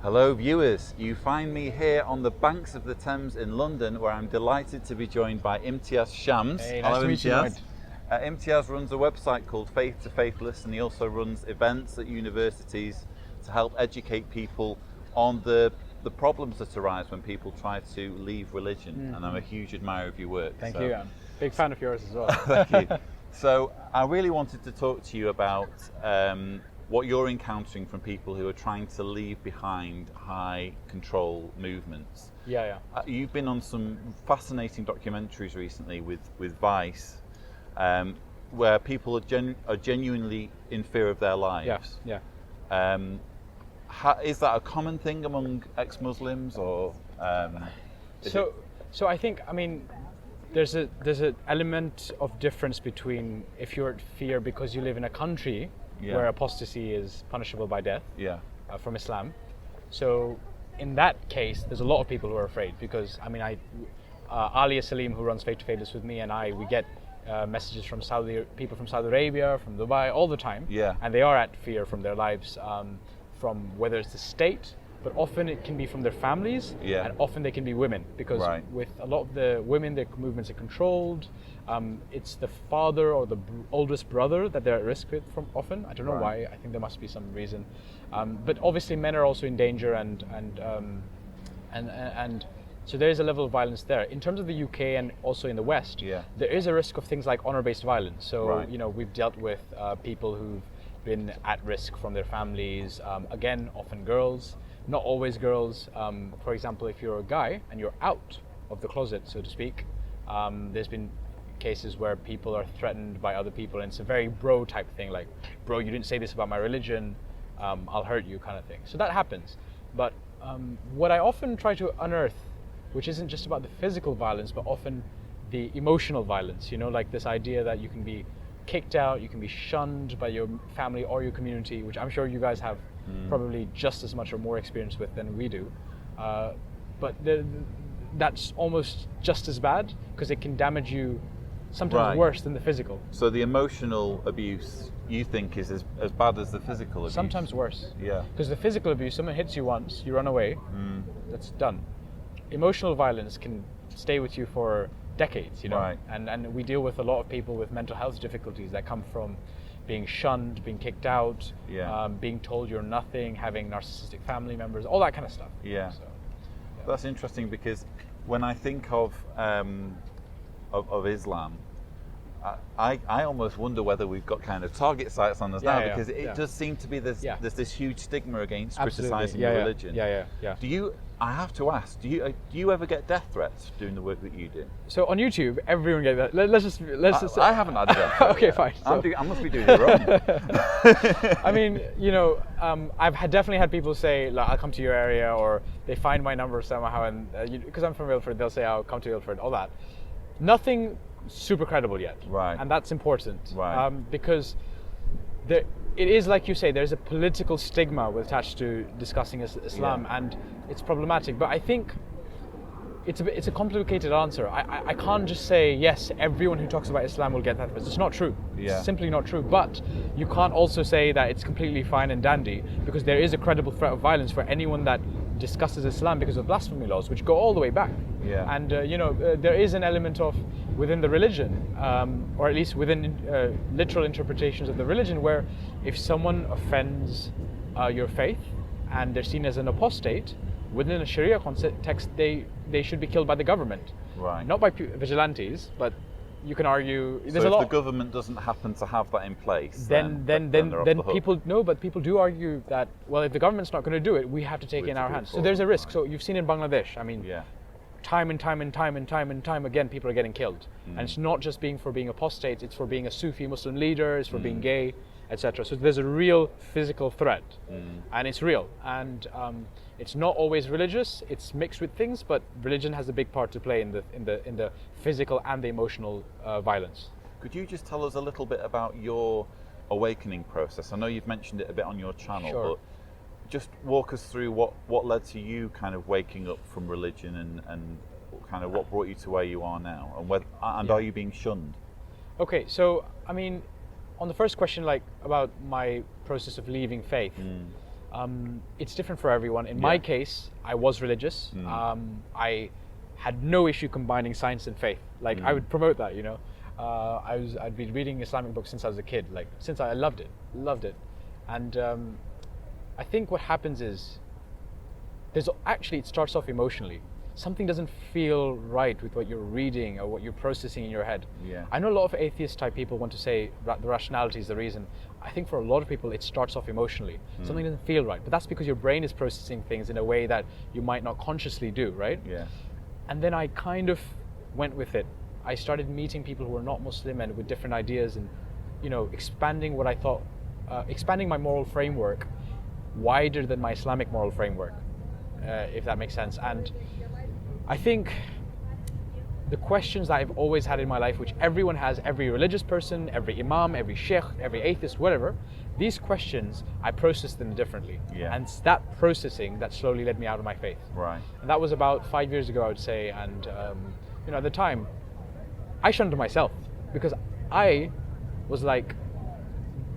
Hello viewers, you find me here on the banks of the Thames in London, where I'm delighted to be joined by Imtiaz Shams. Hey, Hello, nice to meet you, Imtiaz. Lloyd. Imtiaz runs a website called Faith to Faithless, and he also runs events at universities to help educate people on the problems that arise when people try to leave religion. And I'm a huge admirer of your work. Thank you. I'm a big fan of yours as well. Thank you. So I really wanted to talk to you about what you're encountering from people who are trying to leave behind high control movements. Yeah. You've been on some fascinating documentaries recently with Vice, where people are genuinely in fear of their lives. Yeah. Is that a common thing among ex-Muslims, or? So I think, there's an element of difference between if you're at fear because you live in a country where apostasy is punishable by death from Islam. So in that case, there's a lot of people who are afraid because Ali Salim, who runs Faith to Faithless with me, and we get messages from people from Saudi Arabia, from Dubai, all the time, and they are at fear from their lives, from whether it's the state, but often it can be from their families, and often they can be women, because with a lot of the women, their movements are controlled. It's the father or the oldest brother that they're at risk with from often. I don't know why. I think there must be some reason. But obviously, men are also in danger, and so there is a level of violence there. In terms of the UK and also in the West, there is a risk of things like honor-based violence. So we've dealt with people who've been at risk from their families. Again, often girls. Not always girls. For example, if you're a guy and you're out of the closet, so to speak, there's been cases where people are threatened by other people, and it's a very bro type thing, like, bro, you didn't say this about my religion, I'll hurt you, kind of thing. So that happens. But what I often try to unearth, which isn't just about the physical violence, but often the emotional violence, like this idea that you can be kicked out, you can be shunned by your family or your community, which I'm sure you guys have probably just as much or more experience with than we do. But that's almost just as bad, because it can damage you sometimes worse than the physical. So the emotional abuse, you think, is as bad as the physical abuse? Sometimes worse. Yeah. Because the physical abuse, someone hits you once, you run away, that's done. Emotional violence can stay with you for decades, and we deal with a lot of people with mental health difficulties that come from being shunned, being kicked out, being told you're nothing, having narcissistic family members, all that kind of stuff. That's interesting, because when I think of Islam, I almost wonder whether we've got kind of target sites on us now, because it does seem to be there's this huge stigma against criticizing religion. I have to ask, do you ever get death threats doing the work that you do? So on YouTube, everyone gets that. Let's just. I haven't had a death threat. Okay, fine. I must be doing it wrong. I've definitely had people say, like, I'll come to your area, or they find my number somehow, and because I'm from Ilford, they'll say, I'll come to Ilford, all that. Nothing super credible yet, and that's important, because it is, like you say, there's a political stigma attached to discussing Islam, and it's problematic. But I think it's a complicated answer. I can't just say, yes, everyone who talks about Islam will get that. It's not true. It's simply not true. But you can't also say that it's completely fine and dandy, because there is a credible threat of violence for anyone that discusses Islam because of blasphemy laws, which go all the way back. And there is an element of, within the religion, or at least within literal interpretations of the religion, where if someone offends your faith and they're seen as an apostate, within a Sharia context, they should be killed by the government. Not by vigilantes, but you can argue there's a lot. If the government doesn't happen to have that in place, then people do argue that, well, if the government's not going to do it, we have to take it in our hands. So there's a risk. So you've seen in Bangladesh, time and time again, people are getting killed. And it's not just for being apostates, it's for being a Sufi Muslim leader, it's for being gay, etc. So there's a real physical threat, and it's real. And it's not always religious, it's mixed with things, but religion has a big part to play in the physical and the emotional violence. Could you just tell us a little bit about your awakening process? I know you've mentioned it a bit on your channel, but just walk us through what led to you kind of waking up from religion, and kind of what brought you to where you are now, and are you being shunned? Okay, so on the first question, like about my process of leaving faith, It's different for everyone. In my case, I was religious. I had no issue combining science and faith. Like I would promote that, you know. I'd been reading Islamic books since I was a kid. Like since I loved it. And I think what happens is it starts off emotionally. Something doesn't feel right with what you're reading or what you're processing in your head. Yeah. I know a lot of atheist type people want to say the rationality is the reason. I think for a lot of people it starts off emotionally. Something doesn't feel right, but that's because your brain is processing things in a way that you might not consciously do, right? Yeah. And then I kind of went with it. I started meeting people who were not Muslim and with different ideas, and you know, expanding what I thought, expanding my moral framework wider than my Islamic moral framework, if that makes sense. And I think the questions that I've always had in my life, which everyone has, every religious person, every imam, every sheikh, every atheist, whatever, these questions, I processed them differently. Yeah. And it's that processing that slowly led me out of my faith. Right. And that was about 5 years ago, I would say. And you know, at the time, I shunned myself because I was like,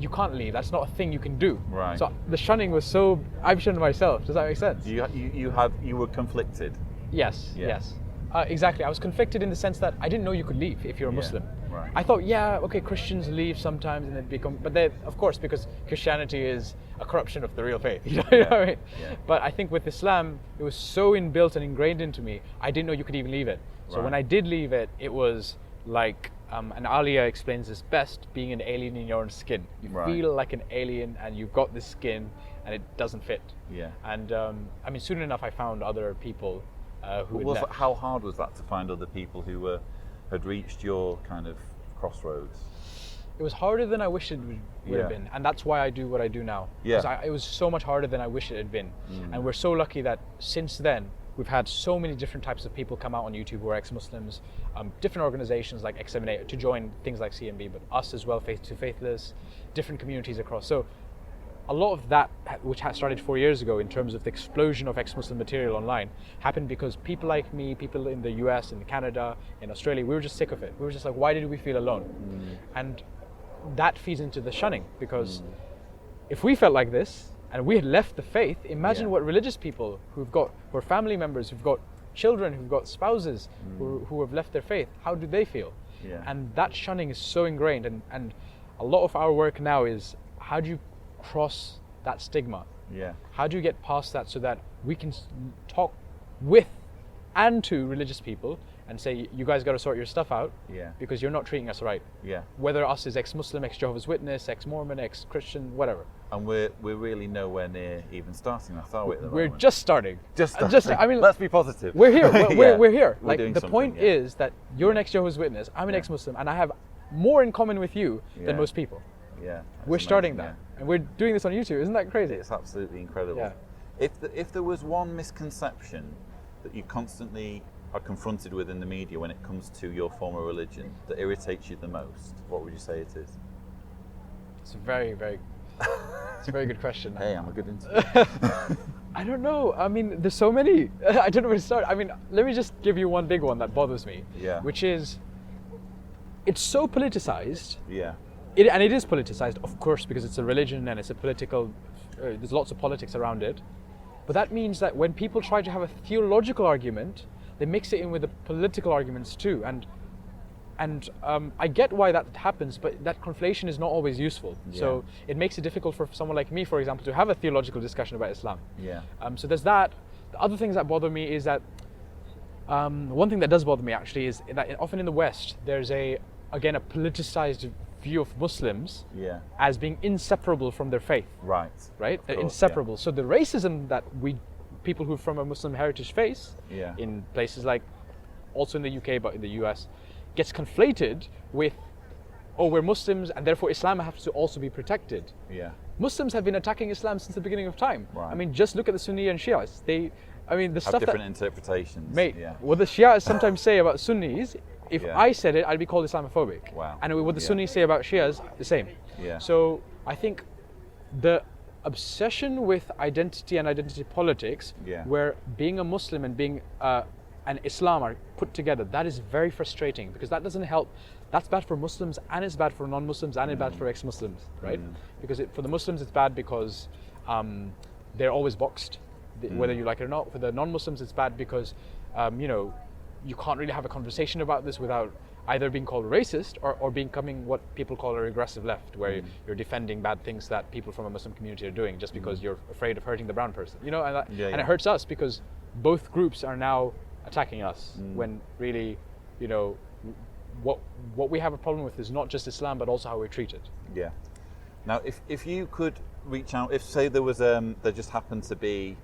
you can't leave. That's not a thing you can do. Right. So the shunning was so, I've shunned myself. Does that make sense? You were conflicted. Yes, Yeah. yes. Exactly. I was conflicted in the sense that I didn't know you could leave if you're a Muslim. Right. I thought, yeah, okay, Christians leave sometimes and they become, but they, of course, because Christianity is a corruption of the real faith. You know what I mean? Yeah. But I think with Islam, it was so inbuilt and ingrained into me, I didn't know you could even leave it. So when I did leave it, it was like, and Alia explains this best, being an alien in your own skin. You feel like an alien and you've got this skin and it doesn't fit. Yeah. And I mean, soon enough, I found other people who how hard was that to find other people who had reached your kind of crossroads? It was harder than I wish it would have been, and that's why I do what I do now. Yeah. It was so much harder than I wish it had been, and we're so lucky that since then we've had so many different types of people come out on YouTube who are ex-Muslims, different organizations like X7A to join things like CMB, but us as well, Faith to Faithless, different communities across. So a lot of that, which had started 4 years ago in terms of the explosion of ex-Muslim material online, happened because people like me, people in the US, in Canada, in Australia, we were just sick of it. We were just like, why did we feel alone? And that feeds into the shunning, because if we felt like this and we had left the faith, imagine what religious people who are family members, who've got children, who've got spouses, who have left their faith, how do they feel? Yeah. And that shunning is so ingrained, and a lot of our work now is, how do you cross that stigma? Yeah. How do you get past that so that we can talk with and to religious people and say, you guys got to sort your stuff out, because you're not treating us right. Yeah. Whether us is ex-Muslim, ex-Jehovah's Witness, ex-Mormon, ex-Christian, whatever. And we're really nowhere near even starting that, are we? At the We're moment? just starting. I mean, let's be positive. We're here. We're here. We're like doing the point something, is that you're an ex-Jehovah's Witness. I'm an ex-Muslim, and I have more in common with you than most people. Yeah. We're starting that, and we're doing this on YouTube. Isn't that crazy? It's absolutely incredible. Yeah. If there was one misconception that you constantly are confronted with in the media when it comes to your form of religion that irritates you the most, what would you say it is? It's a very, very, it's a very good question. Hey, I'm a good interviewer. I don't know. I mean, there's so many. I don't know where to start. I mean, let me just give you one big one that bothers me. Yeah. Which is, it's so politicized. Yeah. And it is politicized, of course, because it's a religion and it's a political, there's lots of politics around it. But that means that when people try to have a theological argument, they mix it in with the political arguments too. And I get why that happens, but that conflation is not always useful. Yeah. So it makes it difficult for someone like me, for example, to have a theological discussion about Islam. Yeah. So there's that. The other things that bother me is that, one thing that does bother me actually is that often in the West, there's a politicized view of Muslims as being inseparable from their faith. Right. Right? They're course, inseparable. So the racism that people who are from a Muslim heritage face in places like, also in the UK, but in the US, gets conflated with, we're Muslims and therefore Islam has to also be protected. Yeah. Muslims have been attacking Islam since the beginning of time. Right. I mean, just look at the Sunni and Shias. The Have stuff different interpretations. Mate, Yeah. what the Shias sometimes say about Sunnis, if I said it, I'd be called Islamophobic. Wow. And what the Sunnis say about Shias, the same. Yeah. So I think the obsession with identity and identity politics, where being a Muslim and being and Islam are put together, that is very frustrating, because that doesn't help. That's bad for Muslims, and it's bad for non-Muslims, and it's bad for ex-Muslims, right? Because for the Muslims it's bad because they're always boxed, whether you like it or not. For the non-Muslims, it's bad because, you can't really have a conversation about this without either being called racist or becoming what people call a regressive left, where you're defending bad things that people from a Muslim community are doing just because you're afraid of hurting the brown person. And it hurts us because both groups are now attacking us when really, what we have a problem with is not just Islam but also how we're treated. Yeah. Now, if you could reach out, if say there was there just happened to be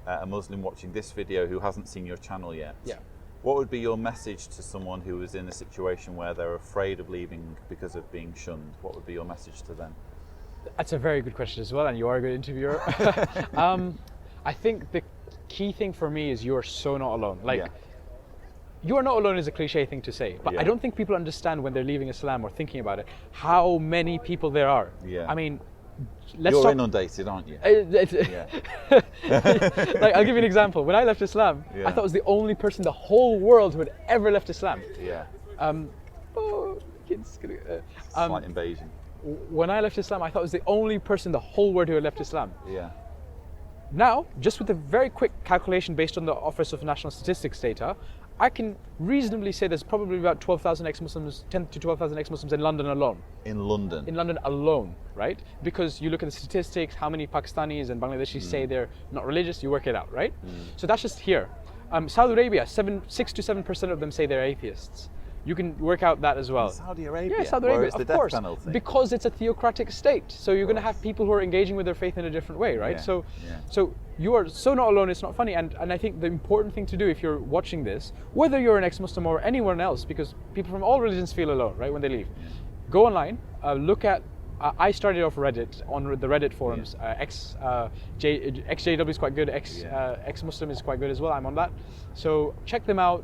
a Muslim watching this video who hasn't seen your channel yet. Yeah. What would be your message to someone who is in a situation where they're afraid of leaving because of being shunned? What would be your message to them? That's a very good question as well, and you are a good interviewer. I think the key thing for me is you're so not alone. You are not alone is a cliche thing to say, but I don't think people understand when they're leaving Islam or thinking about it, how many people there are. Yeah. I mean, you're inundated, aren't you? I'll give you an example. When I left Islam, I thought I was the only person in the whole world who had ever left Islam. Yeah. Slight invasion. When I left Islam, I thought I was the only person in the whole world who had left Islam. Yeah. Now, just with a very quick calculation based on the Office of National Statistics data, I can reasonably say there's probably about 12,000 ex-Muslims, 10 to 12,000 ex-Muslims in London alone. In London? In London alone, right? Because you look at the statistics, how many Pakistanis and Bangladeshis say they're not religious, you work it out, right? So that's just here. Saudi Arabia, 6 to 7% of them say they're atheists. You can work out that as well. In Saudi Arabia? Yeah, Saudi Arabia, where is the of death course. penalty? Because it's a theocratic state. So you're going to have people who are engaging with their faith in a different way, right? Yeah. So you are so not alone, it's not funny. And I think the important thing to do if you're watching this, whether you're an ex-Muslim or anyone else, because people from all religions feel alone, right, when they leave. Go online, look at, I started off Reddit, on the Reddit forums. Ex-JW is quite good, ex-Muslim is quite good as well, I'm on that. So check them out.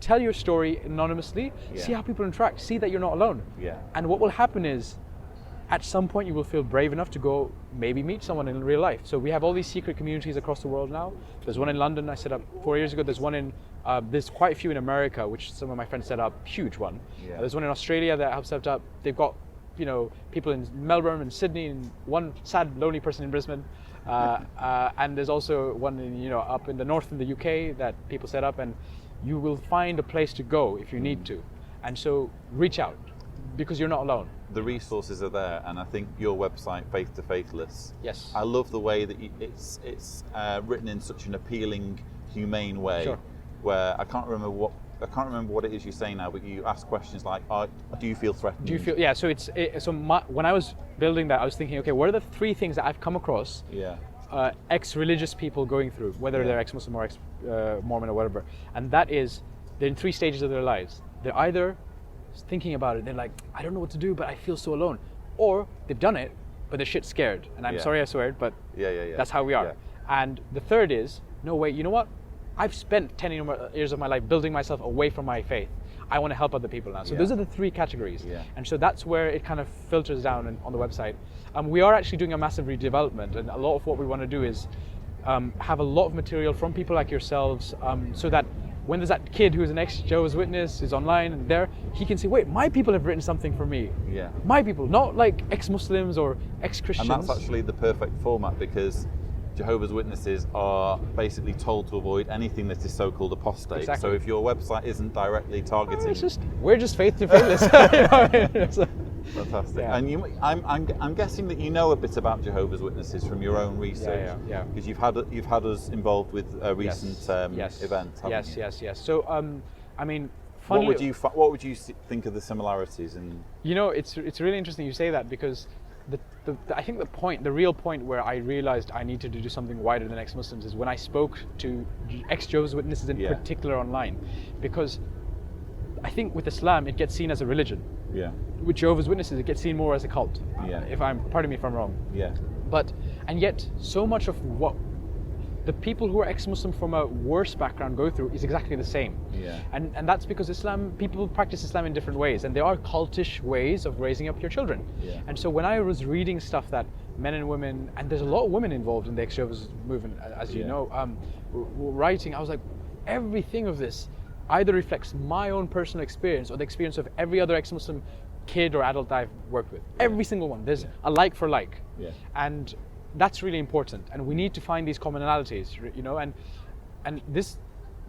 Tell your story anonymously, see how people interact, see that you're not alone. And what will happen is, at some point you will feel brave enough to go maybe meet someone in real life. So we have all these secret communities across the world now. There's one in London I set up 4 years ago. There's one in, there's quite a few in America, which some of my friends set up, huge one. There's one in Australia that I've set up. They've got, people in Melbourne and Sydney and one sad, lonely person in Brisbane. And there's also one in, up in the north in the UK that people set up, and you will find a place to go if you need to. And so reach out, because you're not alone. The resources are there, and I think your website, Faith to Faithless, yes, I love the way that it's written in such an appealing, humane way, where I can't remember what it is you say now, but you ask questions like, do you feel threatened? Do you feel, yeah, so when I was building that, I was thinking, okay, what are the 3 things that I've come across ex-religious people going through, whether they're ex-Muslim or ex-Mormon or whatever, and that is, they're in 3 stages of their lives. They're either thinking about it, they're like, I don't know what to do, but I feel so alone, or they've done it, but they're shit scared, and I'm sorry I swear, but that's how we are. And the third is, no wait, you know what? I've spent 10 years of my life building myself away from my faith. I want to help other people now. So those are the 3 categories. And so that's where it kind of filters down on the website. We are actually doing a massive redevelopment, and a lot of what we want to do is have a lot of material from people like yourselves, so that when there's that kid who's an ex-Jehovah's Witness, is online and there, he can say, wait, my people have written something for me. My people, not like ex-Muslims or ex-Christians. And that's actually the perfect format, because Jehovah's Witnesses are basically told to avoid anything that is so-called apostate. So if your website isn't directly targeting, we're just Faith to Faithless. Fantastic. And I'm guessing that you know a bit about Jehovah's Witnesses from your own research. Because you've had us involved with a recent event. Yes. So I mean, what would you think of the similarities? And it's really interesting you say that, because I think the real point where I realized I needed to do something wider than ex-Muslims is when I spoke to ex-Jehovah's Witnesses in particular online, because I think with Islam it gets seen as a religion. With Jehovah's Witnesses it gets seen more as a cult. Pardon me if I'm wrong. And yet so much of what the people who are ex-Muslim from a worse background go through is exactly the same. And that's because people practice Islam in different ways, and there are cultish ways of raising up your children. And so when I was reading stuff that men and women, and there's a lot of women involved in the ex-Jehovah's movement, as you know, writing, I was like, everything of this either reflects my own personal experience or the experience of every other ex-Muslim kid or adult I've worked with. Every single one. There's a like for like. And that's really important, and we need to find these commonalities, you know, and this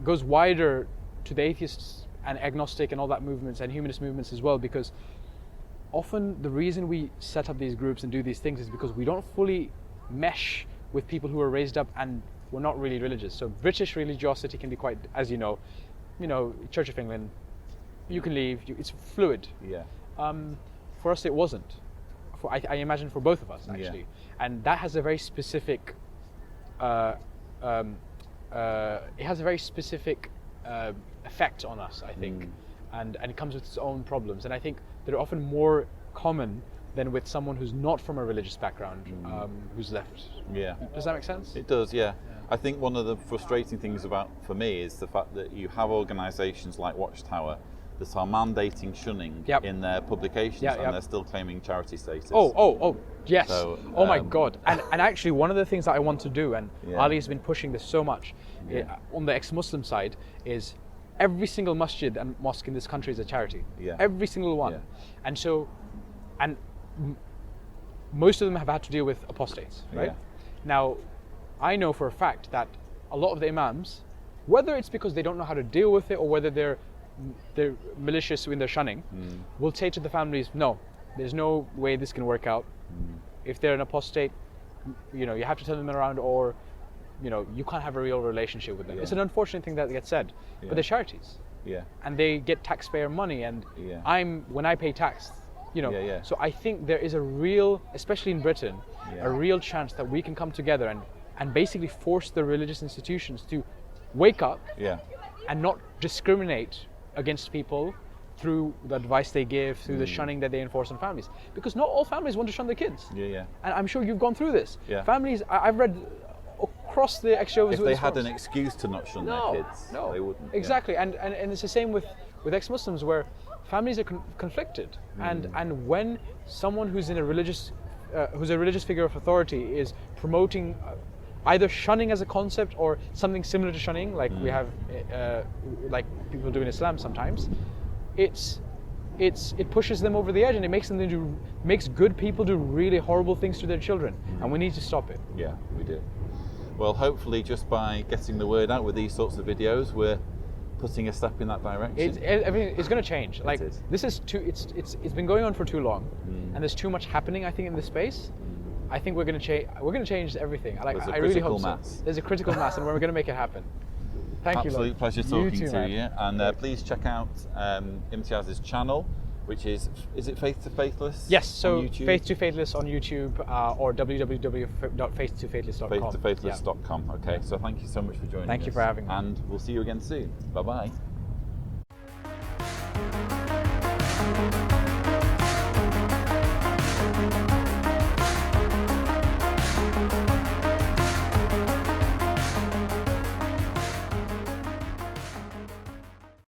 goes wider to the atheists and agnostic and all that movements and humanist movements as well, because often the reason we set up these groups and do these things is because we don't fully mesh with people who are raised up and were not really religious. So British religiosity can be quite, as you know, Church of England, you can leave, it's fluid. Yeah. For us it wasn't. I imagine for both of us actually. Yeah. And that has a very specific it has a very specific effect on us, I think, and it comes with its own problems. And I think they're often more common than with someone who's not from a religious background, who's left. Yeah. Does that make sense? It does, yeah. I think one of the frustrating things for me is the fact that you have organisations like Watchtower that are mandating shunning in their publications, and they're still claiming charity status. Oh, yes. So, oh my God. And actually, one of the things that I want to do, and Ali has been pushing this so much, on the ex-Muslim side, is every single masjid and mosque in this country is a charity. Yeah. Every single one. Yeah. And so, most of them have had to deal with apostates, right? Yeah. Now, I know for a fact that a lot of the imams, whether it's because they don't know how to deal with it or whether they're malicious in their shunning, will say to the families, no, there's no way this can work out. If they're an apostate, you have to turn them around, or you can't have a real relationship with them. It's an unfortunate thing that gets said, but they're charities, and they get taxpayer money, and when I pay tax, so I think there is a real, especially in Britain, a real chance that we can come together and basically force the religious institutions to wake up and not discriminate against people through the advice they give, through the shunning that they enforce on families. Because not all families want to shun their kids. And I'm sure you've gone through this. Families, I've read across the Ex-Jehovah's. If they had an excuse to not shun their kids, they wouldn't. Exactly, and it's the same with ex-Muslims, where families are conflicted. And when someone who's a religious figure of authority is promoting either shunning as a concept or something similar to shunning, like we have, like people do in Islam sometimes, it pushes them over the edge, and it makes good people do really horrible things to their children, and we need to stop it. Yeah, we do. Well, hopefully, just by getting the word out with these sorts of videos, we're putting a step in that direction. It's going to change. Like this is it's been going on for too long, and there's too much happening, I think, in this space. I think we're going to change. We're going to change everything. I really hope so. There's a critical mass, and we're going to make it happen. Thank you, Lloyd. Absolute pleasure talking to you. And please check out Imtiaz's channel, which is it Faith to Faithless? Yes. So Faith to Faithless on YouTube, or www.faith2faithless.com. Faith2faithless.com. Okay. So thank you so much for joining us. Thank you for having me. And we'll see you again soon. Bye bye.